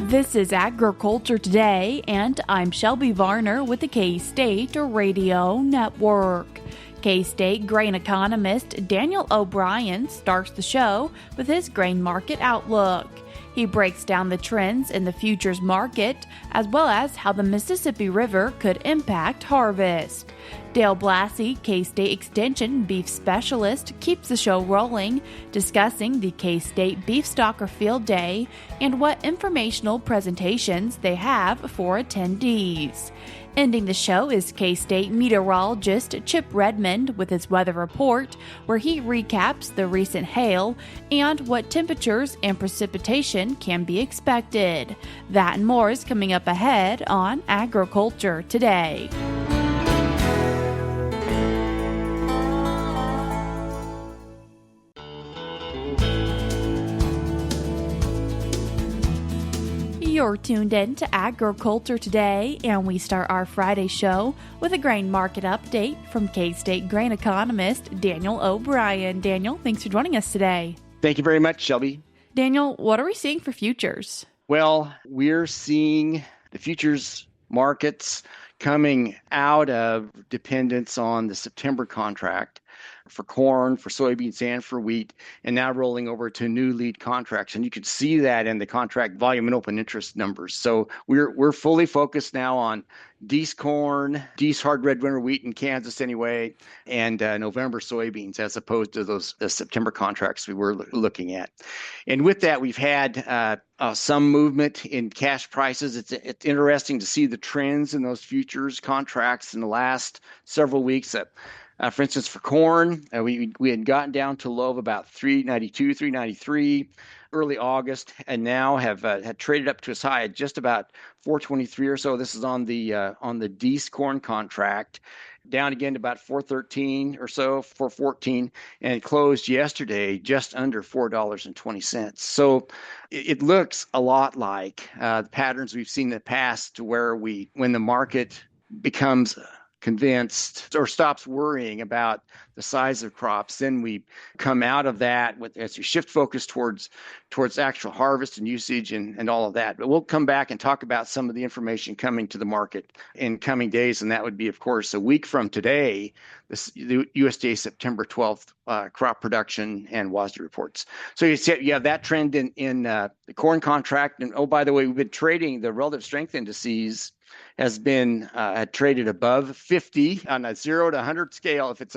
This is Agriculture Today, and I'm Shelby Varner with the K-State Radio Network. K-State grain economist Daniel O'Brien starts the show with his grain market outlook. He breaks down the trends in the futures market, as well as how the Mississippi River could impact harvest. Dale Blasi, K-State Extension beef specialist, keeps the show rolling, discussing the K-State Beef Stalker Field Day and what informational presentations they have for attendees. Ending the show is K-State meteorologist Chip Redmond with his weather report, where he recaps the recent hail and what temperatures and precipitation can be expected. That and more is coming up ahead on Agriculture Today. You're tuned in to Agriculture Today, and we start our Friday show with a grain market update from K-State grain economist Daniel O'Brien. Daniel, thanks for joining us today. Thank you very much, Shelby. Daniel, what are we seeing for futures? Well, we're seeing the futures markets coming out of dependence on the September contract for corn, for soybeans, and for wheat, and now rolling over to new lead contracts. And you can see that in the contract volume and open interest numbers. So we're fully focused now on Dees corn, Dees hard red winter wheat in Kansas anyway, and November soybeans, as opposed to those September contracts we were looking at. And with that, we've had some movement in cash prices. It's interesting to see the trends in those futures contracts in the last several weeks. For instance, for corn, we had gotten down to a low of about $3.92, $3.93 early August, and now have had traded up to as high at just about $4.23 or so. This is on the Dees corn contract, down again to about $4.13 or so, $4.14, and closed yesterday just under $4.20. So it looks a lot like the patterns we've seen in the past, where when the market becomes convinced or stops worrying about the size of crops, then we come out of that as we shift focus towards actual harvest and usage and all of that. But we'll come back and talk about some of the information coming to the market in coming days, and that would be, of course, a week from today, the USDA September 12th crop production and WASDE reports. So you have that trend in the corn contract, and oh, by the way, we've been trading the relative strength indices has been traded above 50 on a 0 to 100 scale. If it's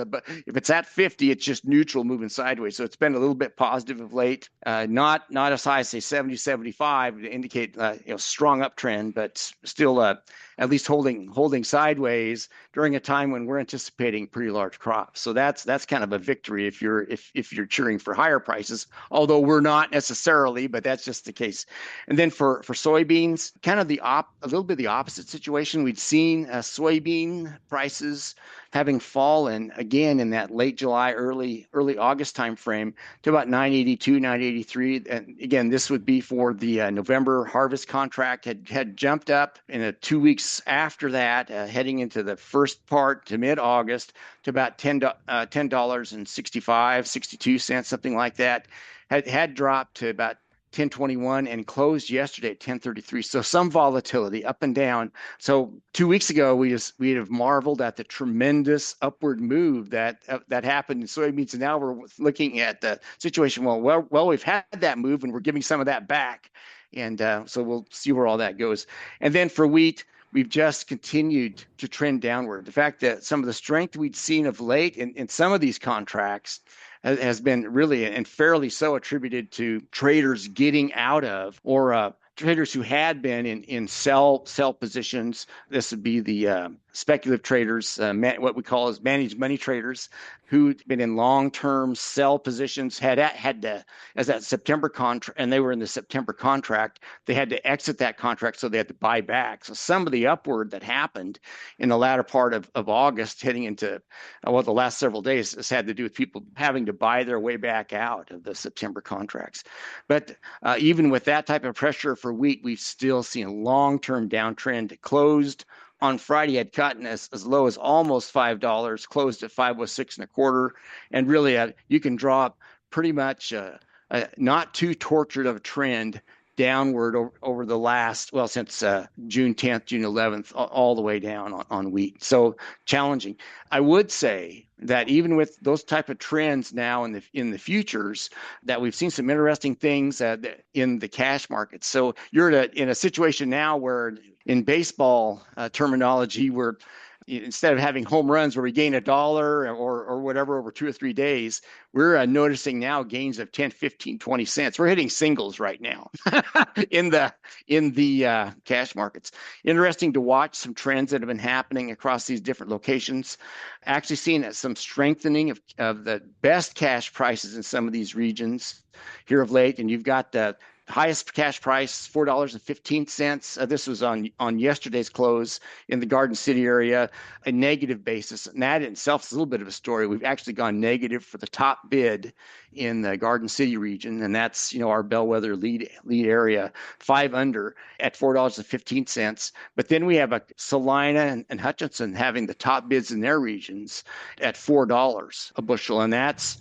at 50, it's just neutral, moving sideways. So it's been a little bit positive of late. Not as high as say 70, 75 to indicate strong uptrend, but still at least holding sideways during a time when we're anticipating pretty large crops. So that's kind of a victory if you're cheering for higher prices, although we're not necessarily, but that's just the case. And then for soybeans, kind of a little bit the opposite situation. We'd seen soybean prices having fallen again in that late July, early August timeframe to about $9.82, $9.83. And again, this would be for the November harvest contract had jumped up in 2 weeks after that, heading into the first part to mid-August to about $10.65, 62 cents, something like that. Had dropped to about 10.21 and closed yesterday at 10.33. So some volatility up and down. So 2 weeks ago, we'd have marveled at the tremendous upward move that happened in soybeans. And now we're looking at the situation. Well, we've had that move and we're giving some of that back. And so we'll see where all that goes. And then for wheat, we've just continued to trend downward. The fact that some of the strength we'd seen of late in some of these contracts has been really and fairly so attributed to traders getting out of, or traders who had been in sell positions. This would be the speculative traders, what we call as managed money traders, who'd been in long-term sell positions, had to, as that September contract, and they were in the September contract, they had to exit that contract, so they had to buy back. So some of the upward that happened in the latter part of August, heading into the last several days, has had to do with people having to buy their way back out of the September contracts. But even with that type of pressure for wheat, we've still seen a long-term downtrend. Closed on Friday, had gotten as low as almost $5, closed at $5.06 1/4, and really you can draw pretty much not too tortured of a trend downward over the last, well, since June 10th, June 11th, all the way down on wheat. So challenging. I would say that even with those type of trends now in the futures, that we've seen some interesting things in the cash markets. So you're in a situation now where in baseball terminology, where instead of having home runs where we gain $1 or whatever over 2 or 3 days, we're noticing now gains of 10, 15, 20 cents. We're hitting singles right now in the cash markets. Interesting to watch some trends that have been happening across these different locations. Actually seeing some strengthening of the best cash prices in some of these regions here of late. And you've got the highest cash price, $4.15. This was on yesterday's close in the Garden City area, a negative basis. And that in itself is a little bit of a story. We've actually gone negative for the top bid in the Garden City region, and that's our bellwether lead area, 5 under at $4.15. But then we have a Salina and Hutchinson having the top bids in their regions at $4 a bushel, and that's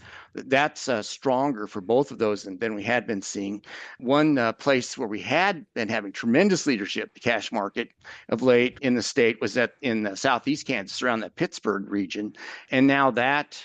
stronger for both of those than we had been seeing. One place where we had been having tremendous leadership, the cash market of late in the state, was in southeast Kansas, around the Pittsburgh region. And now that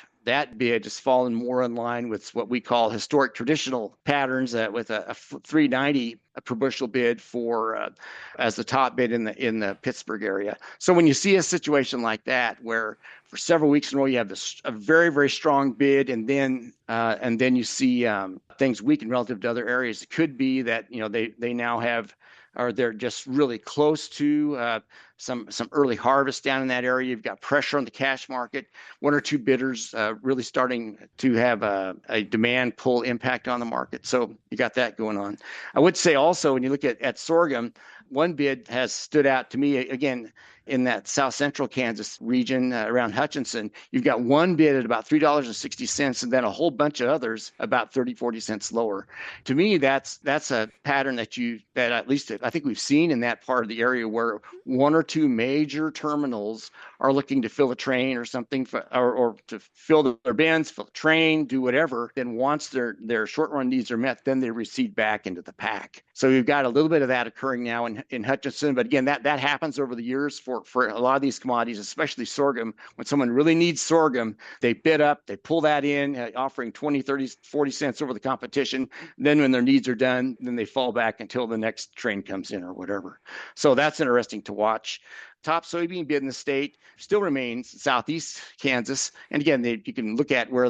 bid has fallen more in line with what we call historic traditional patterns, with a $3.90 per bushel bid for as the top bid in the Pittsburgh area. So when you see a situation like that, where for several weeks in a row you have a very, very strong bid, and then you see things weaken relative to other areas, it could be that they now have, or they're just really close to some early harvest down in that area. You've got pressure on the cash market. One or two bidders really starting to have a demand pull impact on the market. So you got that going on. I would say also, when you look at sorghum, one bid has stood out to me again in that south central Kansas region around Hutchinson. You've got one bid at about $3.60, and then a whole bunch of others about 30, 40 cents lower. To me, that's a pattern that at least I think we've seen in that part of the area, where one or two major terminals are looking to fill a train or something, or to fill their bins, fill a train, do whatever. Then once their short run needs are met, then they recede back into the pack. So you've got a little bit of that occurring now in Hutchinson. But again, that happens over the years for a lot of these commodities, especially sorghum. When someone really needs sorghum, they bid up, they pull that in, offering 20, 30, 40 cents over the competition. Then when their needs are done, then they fall back until the next train comes in or whatever. So that's interesting to watch. Top soybean bid in the state still remains southeast Kansas. And again, you can look at where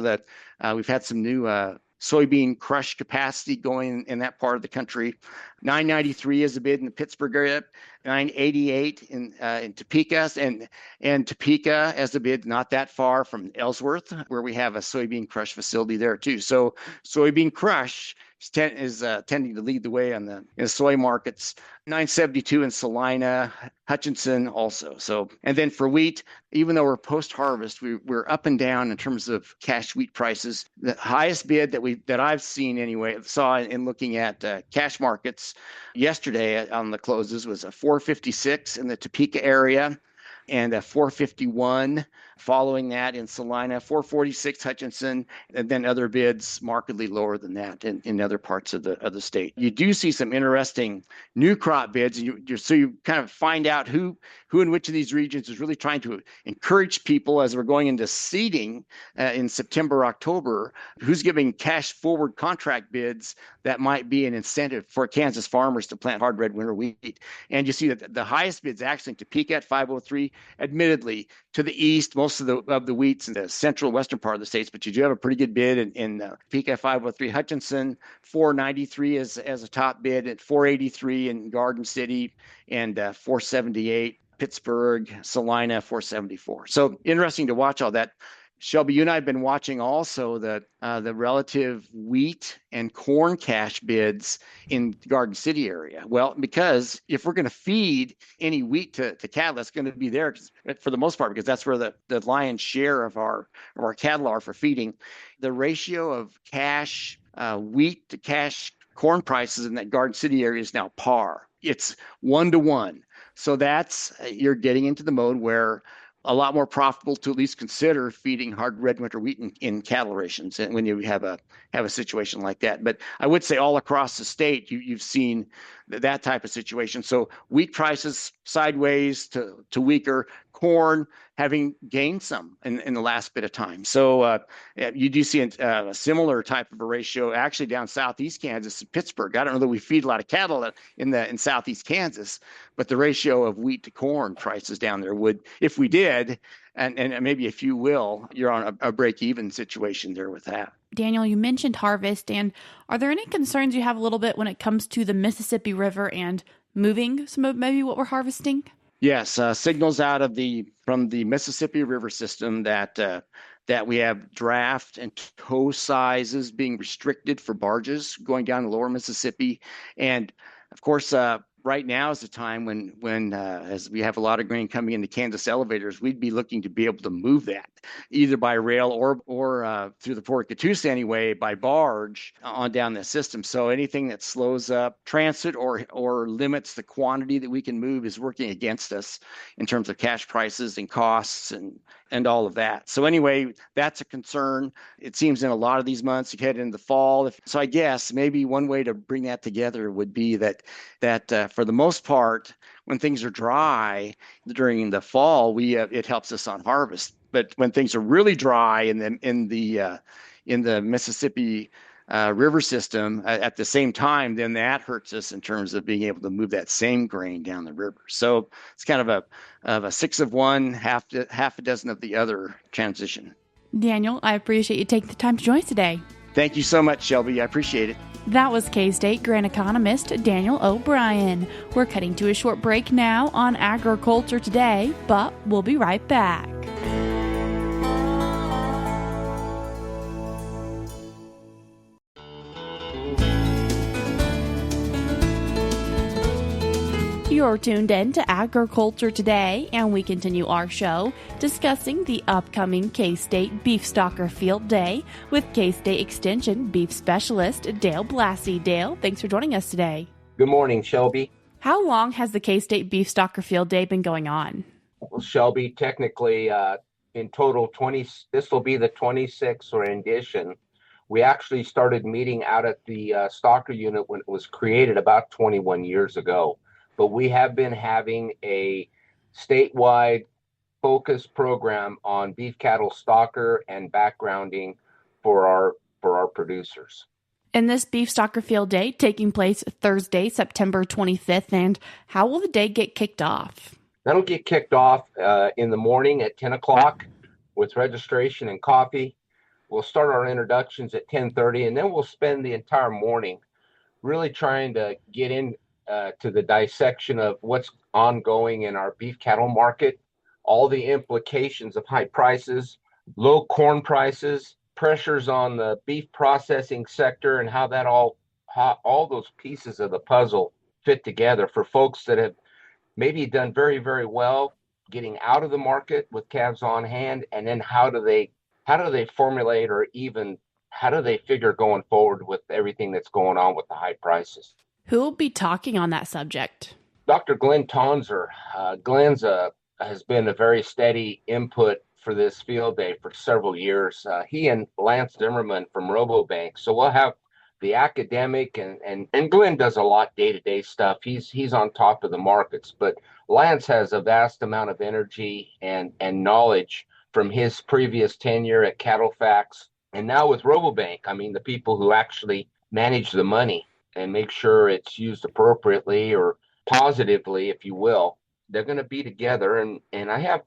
we've had some new soybean crush capacity going in that part of the country. $9.93 is a bid in the Pittsburgh area, $9.88 in Topeka, and Topeka as a bid not that far from Ellsworth, where we have a soybean crush facility there too. So soybean crush is tending to lead the way in the soy markets. $9.72 in Salina, Hutchinson also. So, and then for wheat, even though we're post-harvest, we're up and down in terms of cash wheat prices. The highest bid that I've seen anyway, saw in looking at cash markets yesterday on the closes, was a $4.56 in the Topeka area, and a $4.51 following that in Salina, $4.46 Hutchinson, and then other bids markedly lower than that in other parts of the state. You do see some interesting new crop bids, and so you kind of find out who in which of these regions is really trying to encourage people as we're going into seeding in September, October, who's giving cash forward contract bids that might be an incentive for Kansas farmers to plant hard red winter wheat. And you see that the highest bids actually in Topeka at 503, admittedly to the east, most of the wheats in the central western part of the states, but you do have a pretty good bid in Topeka 503, Hutchinson 493 as a top bid, at 483 in Garden City, and 478 Pittsburgh, Salina 474. So interesting to watch all that. Shelby, you and I have been watching also the relative wheat and corn cash bids in the Garden City area. Well, because if we're going to feed any wheat to cattle, it's going to be there for the most part, because that's where the lion's share of our cattle are for feeding. The ratio of cash wheat to cash corn prices in that Garden City area is now par. It's 1-to-1. So you're getting into the mode where a lot more profitable to at least consider feeding hard red winter wheat in cattle rations, and when you have a have a situation like that. But I would say all across the state, you've seen that type of situation. So wheat prices sideways to weaker, corn having gained some in the last bit of time. So you do see a similar type of a ratio actually down southeast Kansas, Pittsburgh. I don't know that we feed a lot of cattle in southeast Kansas, but the ratio of wheat to corn prices down there would, if we did, and maybe if you will, you're on a break-even situation there with that. Daniel, you mentioned harvest, and are there any concerns you have a little bit when it comes to the Mississippi River and moving some of maybe what we're harvesting? Yes, signals out of from the Mississippi River system that we have draft and tow sizes being restricted for barges going down the lower Mississippi, and of course, right now is the time when as we have a lot of grain coming into Kansas elevators, we'd be looking to be able to move that either by rail or through the Port of Catoosa anyway by barge on down the system. So anything that slows up transit or limits the quantity that we can move is working against us in terms of cash prices and costs and all of that. So anyway, that's a concern. It seems in a lot of these months, you head into the fall. So I guess maybe one way to bring that together would be that for the most part, when things are dry during the fall, it helps us on harvest. But when things are really dry in the Mississippi river system at the same time, then that hurts us in terms of being able to move that same grain down the river. So it's kind of a 6 of one, half a dozen of the other transition. Daniel, I appreciate you taking the time to join us today. Thank you so much, Shelby. I appreciate it. That was K-State grain economist Daniel O'Brien. We're cutting to a short break now on Agriculture Today, but we'll be right back. You're tuned in to Agriculture Today, and we continue our show discussing the upcoming K-State Beef Stalker Field Day with K-State Extension Beef Specialist Dale Blasi. Dale, thanks for joining us today. Good morning, Shelby. How long has the K-State Beef Stalker Field Day been going on? Well, Shelby, technically, in total, this will be the 26th rendition. We actually started meeting out at the Stalker unit when it was created about 21 years ago. But we have been having a statewide focus program on beef cattle stalker and backgrounding for our producers. And this Beef Stalker Field Day taking place Thursday, September 25th. And how will the day get kicked off? That'll get kicked off in the morning at 10 o'clock with registration and coffee. We'll start our introductions at 10:30, and then we'll spend the entire morning really trying to get in to the dissection of what's ongoing in our beef cattle market, all the implications of high prices, low corn prices, pressures on the beef processing sector, and how all those pieces of the puzzle fit together for folks that have maybe done very, very well getting out of the market with calves on hand, and then how do they formulate, or even how do they figure going forward with everything that's going on with the high prices? Who will be talking on that subject? Dr. Glenn Tonser. Glenn's has been a very steady input for this field day for several years. He and Lance Zimmerman from RoboBank. So we'll have the academic, and Glenn does a lot day-to-day stuff. He's on top of the markets, but Lance has a vast amount of energy and knowledge from his previous tenure at CattleFax, and now with RoboBank. I mean, the people who actually manage the money and make sure it's used appropriately or positively, if you will, they're going to be together. And I have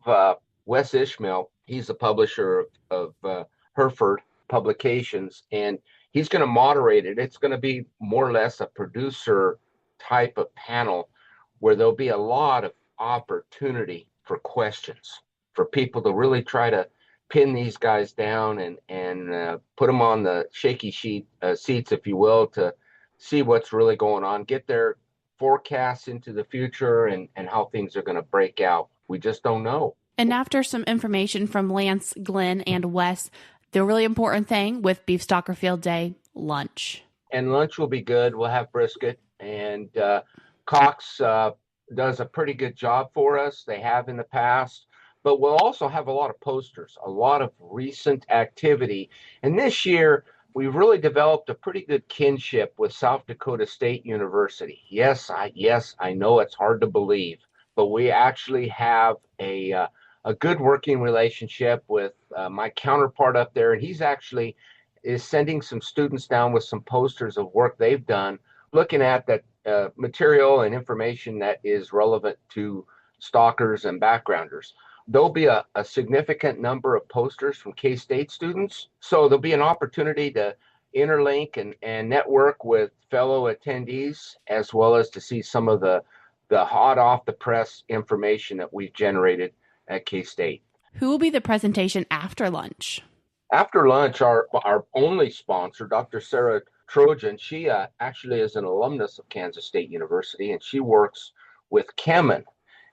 Wes Ishmael. He's the publisher of Hereford Publications, and he's going to moderate it. It's going to be more or less a producer type of panel where there'll be a lot of opportunity for questions, for people to really try to pin these guys down and put them on the shaky seats, if you will, to see what's really going on, get their forecasts into the future and how things are going to break out. We just don't know. And after some information from Lance, Glenn, and Wes, the really important thing with Beef Stalker Field Day, lunch. And lunch will be good. We'll have brisket. And Cox does a pretty good job for us. They have in the past. But we'll also have a lot of posters, a lot of recent activity. And this year, we've really developed a pretty good kinship with South Dakota State University. Yes, I know it's hard to believe, but we actually have a good working relationship with my counterpart up there, and he's actually is sending some students down with some posters of work they've done, looking at that material and information that is relevant to stalkers and backgrounders. There'll be a significant number of posters from K-State students. So there'll be an opportunity to interlink and network with fellow attendees, as well as to see some of the hot off the press information that we've generated at K-State. Who will be the presentation after lunch? After lunch, our only sponsor, Dr. Sarah Trojan, she actually is an alumnus of Kansas State University, and she works with Kemin.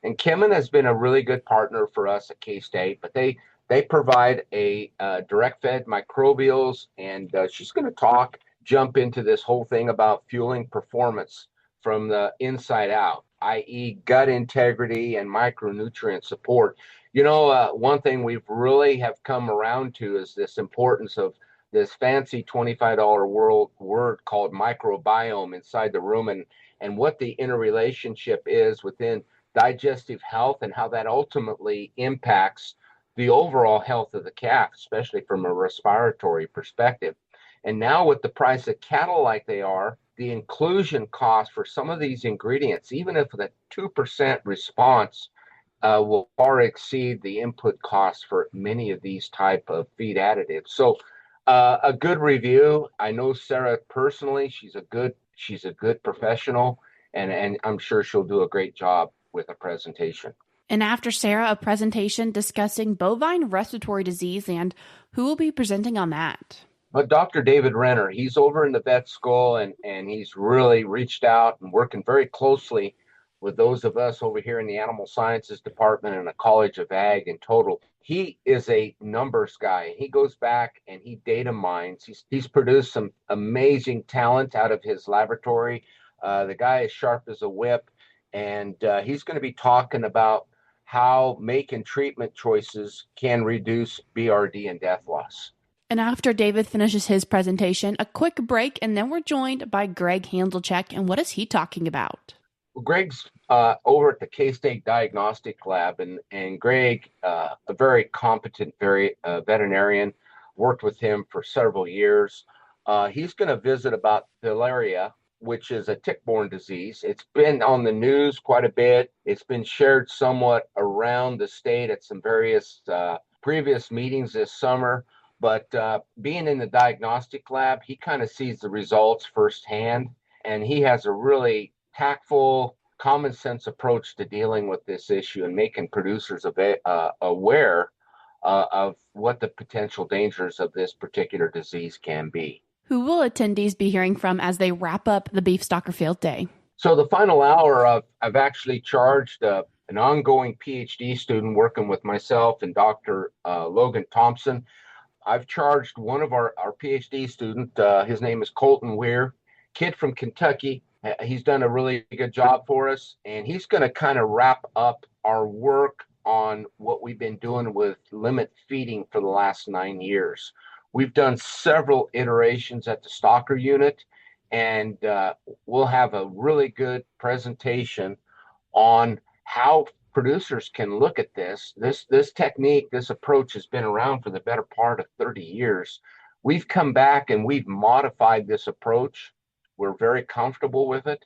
And Kemin has been a really good partner for us at K-State, but they provide a direct fed microbials, and she's going to jump into this whole thing about fueling performance from the inside out, i.e. gut integrity and micronutrient support. One thing we've really have come around to is this importance of this fancy $25 word called microbiome inside the room, and what the interrelationship is within digestive health and how that ultimately impacts the overall health of the calf, especially from a respiratory perspective. And now with the price of cattle like they are, the inclusion cost for some of these ingredients, even if the 2% response will far exceed the input costs for many of these type of feed additives. So a good review. I know Sarah personally. She's a good professional, and I'm sure she'll do a great job with a presentation. And after Sarah, a presentation discussing bovine respiratory disease, and who will be presenting on that? But Dr. David Renner, he's over in the vet school, and he's really reached out and working very closely with those of us over here in the Animal Sciences Department and the College of Ag in total. He is a numbers guy. He goes back and he data mines. He's produced some amazing talent out of his laboratory. The guy is sharp as a whip, and he's going to be talking about how make and treatment choices can reduce BRD and death loss. And after David finishes his presentation, a quick break, and then we're joined by Greg Handelcheck. And what is he talking about? Well, Greg's over at the K-State Diagnostic Lab, and Greg, a very competent, very veterinarian, worked with him for several years. He's going to visit about filaria, which is a tick-borne disease. It's been on the news quite a bit. It's been shared somewhat around the state at some various previous meetings this summer. But being in the diagnostic lab, he kind of sees the results firsthand, and he has a really tactful, common sense approach to dealing with this issue and making producers aware of what the potential dangers of this particular disease can be. Who will attendees be hearing from as they wrap up the Beef Stalker Field Day? So the final hour, I've actually charged an ongoing PhD student working with myself and Dr. Logan Thompson. I've charged one of our PhD student, his name is Colton Weir, kid from Kentucky. He's done a really good job for us, and he's going to kind of wrap up our work on what we've been doing with limit feeding for the last 9 years. We've done several iterations at the Stalker unit, and we'll have a really good presentation on how producers can look at this technique. This approach has been around for the better part of 30 years. We've come back and we've modified this approach. We're very comfortable with it.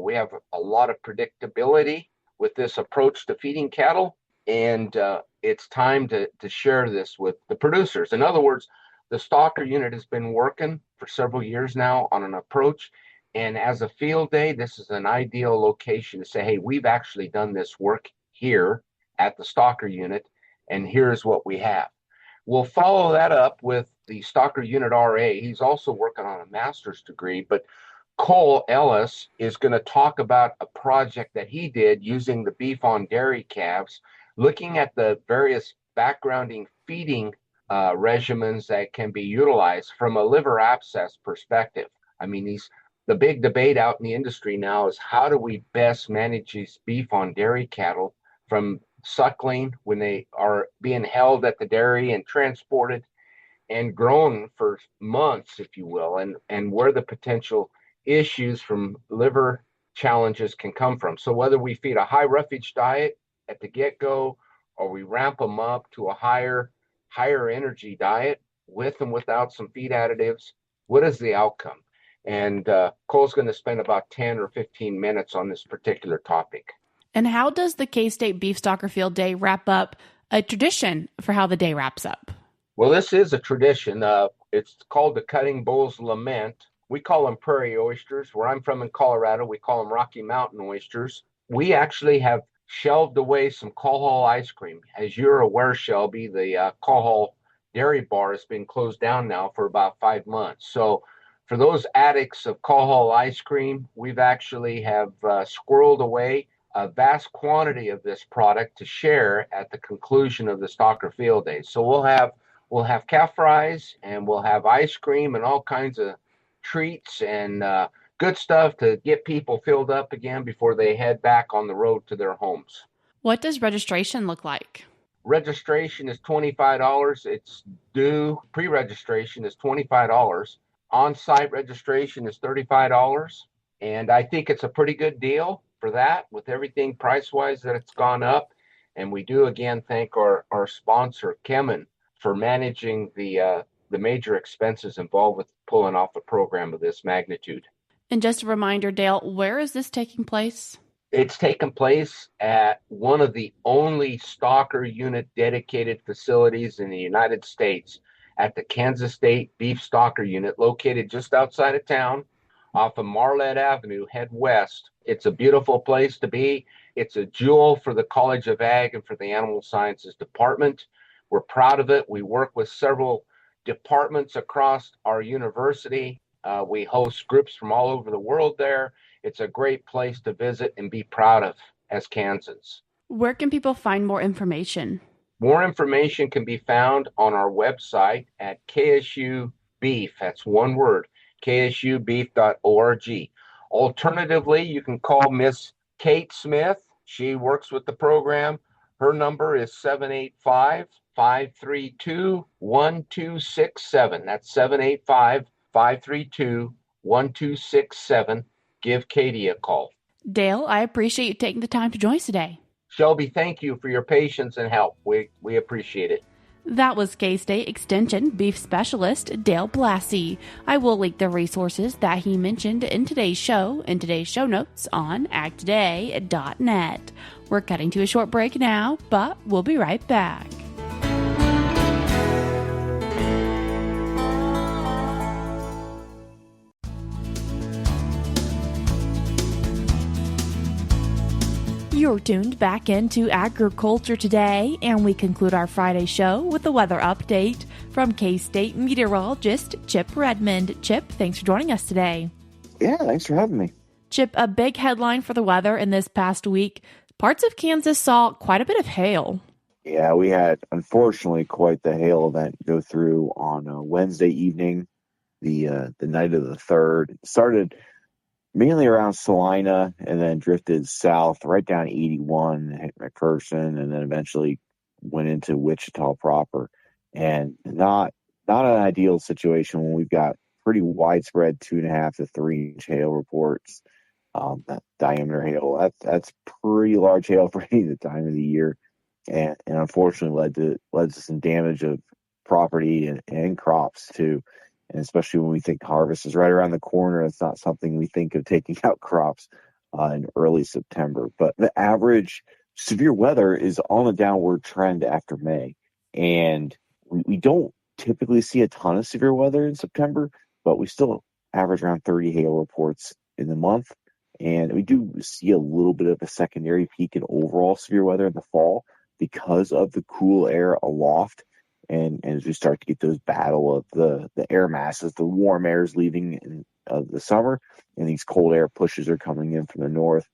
We have a lot of predictability with this approach to feeding cattle, and it's time to share this with the producers. In other words, the Stalker unit has been working for several years now on an approach, and as a field day, this is an ideal location to say, hey, we've actually done this work here at the Stalker unit, and here's what we have. We'll follow that up with the Stalker unit RA. He's also working on a master's degree, but Cole Ellis is going to talk about a project that he did using the beef on dairy calves, looking at the various backgrounding feeding regimens that can be utilized from a liver abscess perspective. I mean, the big debate out in the industry now is how do we best manage these beef on dairy cattle from suckling when they are being held at the dairy and transported, and grown for months, if you will, and where the potential issues from liver challenges can come from. So whether we feed a high roughage diet at the get-go, or we ramp them up to a higher energy diet with and without some feed additives, what is the outcome? And Cole's going to spend about 10 or 15 minutes on this particular topic. And how does the K-State Beef Stalker Field Day wrap up a tradition for how the day wraps up? Well, this is a tradition. It's called the Cutting Bull's Lament. We call them prairie oysters. Where I'm from in Colorado, we call them Rocky Mountain oysters. We actually have shelved away some Call Hall ice cream. As you're aware, Shelby, the Call Hall dairy bar has been closed down now for about 5 months. So for those addicts of Call Hall ice cream, we've actually have squirreled away a vast quantity of this product to share at the conclusion of the Stalker Field Day. So we'll have calf fries, and we'll have ice cream and all kinds of treats and good stuff to get people filled up again before they head back on the road to their homes. What does registration look like? Registration is $25. It's due. Pre-registration is $25. On-site registration is $35. And I think it's a pretty good deal for that, with everything price-wise that it's gone up. And we do again thank our sponsor, Kemen, for managing the major expenses involved with pulling off a program of this magnitude. And just a reminder, Dale, where is this taking place? It's taken place at one of the only Stalker unit dedicated facilities in the United States, at the Kansas State Beef Stalker Unit, located just outside of town off of Marlette Avenue, head west. It's a beautiful place to be. It's a jewel for the College of Ag and for the Animal Sciences Department. We're proud of it. We work with several departments across our university. We host groups from all over the world there. It's a great place to visit and be proud of as Kansans. Where can people find more information? More information can be found on our website at KSU Beef. That's one word, ksubeef.org. Alternatively, you can call Miss Kate Smith. She works with the program. Her number is 785-532-1267. That's 785-532-1267. Give Katie a call. Dale, I appreciate you taking the time to join us today. Shelby, thank you for your patience and help. We appreciate it. That was K-State Extension Beef Specialist Dale Blasi. I will link the resources that he mentioned in today's show notes on agtoday.net. We're cutting to a short break now, but we'll be right back. You're tuned back into Agriculture Today, and we conclude our Friday show with the weather update from K-State meteorologist Chip Redmond. Chip, thanks for joining us today. Yeah, thanks for having me. Chip, a big headline for the weather in this past week. Parts of Kansas saw quite a bit of hail. Yeah, we had, unfortunately, quite the hail event go through on Wednesday evening, the night of the 3rd. It started mainly around Salina and then drifted south right down 81, hit McPherson, and then eventually went into Wichita proper. And not an ideal situation when we've got pretty widespread 2.5 to 3 inch hail reports. That diameter hail, that's pretty large hail for any of the time of the year, and unfortunately led to some damage of property and crops too. And especially when we think harvest is right around the corner, it's not something we think of taking out crops in early September. But the average severe weather is on a downward trend after May. And we don't typically see a ton of severe weather in September, but we still average around 30 hail reports in the month. And we do see a little bit of a secondary peak in overall severe weather in the fall because of the cool air aloft. And as we start to get those battle of the air masses, the warm air is leaving in the summer, and these cold air pushes are coming in from the north.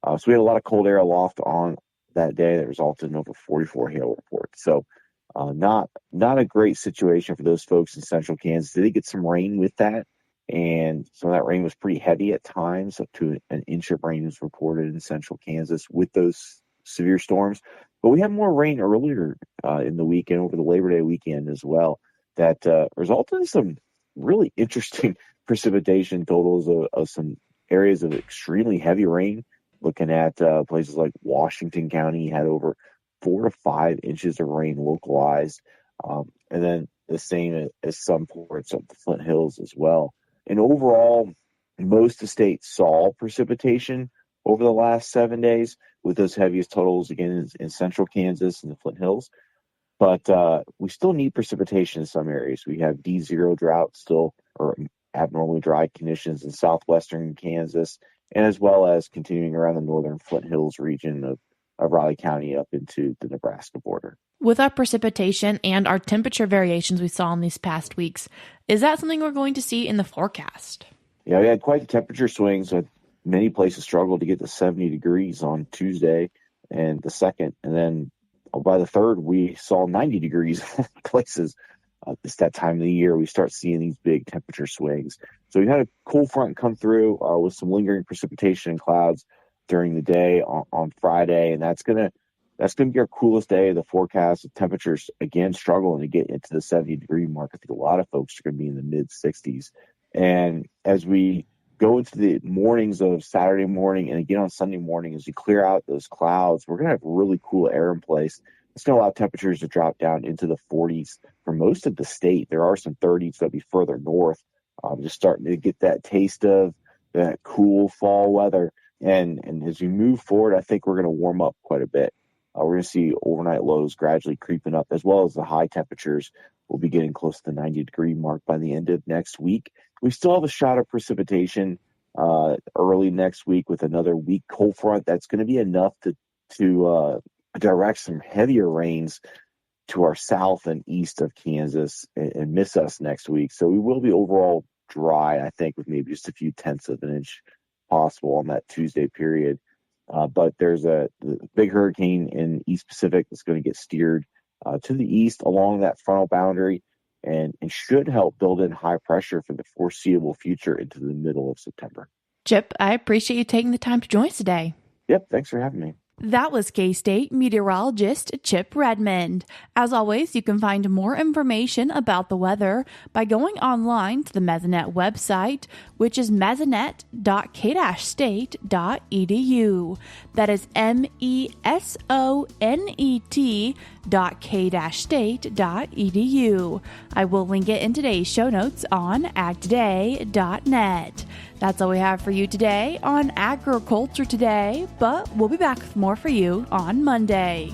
So we had a lot of cold air aloft on that day that resulted in over 44 hail reports. So not a great situation for those folks in central Kansas. They did get some rain with that, and some of that rain was pretty heavy at times. Up to an inch of rain was reported in central Kansas with those severe storms. But we had more rain earlier in the weekend, over the Labor Day weekend as well. that resulted in some really interesting precipitation totals of some areas of extremely heavy rain. Looking at places like Washington County had over 4 to 5 inches of rain localized, and then the same as some ports up the Flint Hills as well. And overall, most of the states saw precipitation over the last 7 days, with those heaviest totals again in central Kansas and the Flint Hills. But we still need precipitation in some areas. We have D0 drought still, or abnormally dry conditions in southwestern Kansas, and as well as continuing around the northern Flint Hills region of Raleigh County up into the Nebraska border. With our precipitation and our temperature variations we saw in these past weeks, is that something we're going to see in the forecast? Yeah, we had quite the temperature swings. Many places struggled to get to 70 degrees on Tuesday and the 2nd, and then by the 3rd, we saw 90 degrees places. It's that time of the year we start seeing these big temperature swings. So we had a cool front come through with some lingering precipitation and clouds during the day on Friday, and that's gonna be our coolest day of the forecast. The temperatures again struggling to get into the 70-degree mark. I think a lot of folks are going to be in the mid 60s. And as we go into the mornings of Saturday morning and again on Sunday morning, as you clear out those clouds, we're going to have really cool air in place. It's going to allow temperatures to drop down into the 40s for most of the state. There are some 30s that'll be further north, just starting to get that taste of that cool fall weather. And as we move forward, I think we're going to warm up quite a bit. We're going to see overnight lows gradually creeping up, as well as the high temperatures will be getting close to the 90-degree mark by the end of next week. We still have a shot of precipitation early next week with another weak cold front. That's going to be enough to direct some heavier rains to our south and east of Kansas and miss us next week. So we will be overall dry, I think, with maybe just a few tenths of an inch possible on that Tuesday period. But there's a big hurricane in East Pacific that's going to get steered to the east along that frontal boundary and should help build in high pressure for the foreseeable future into the middle of September. Chip, I appreciate you taking the time to join us today. Yep, thanks for having me. That was K-State meteorologist Chip Redmond. As always, you can find more information about the weather by going online to the Mesonet website, which is mesonet.k-state.edu. That is mesonet.k-state.edu. I will link it in today's show notes on agtoday.net. That's all we have for you today on Agriculture Today, but we'll be back with more for you on Monday.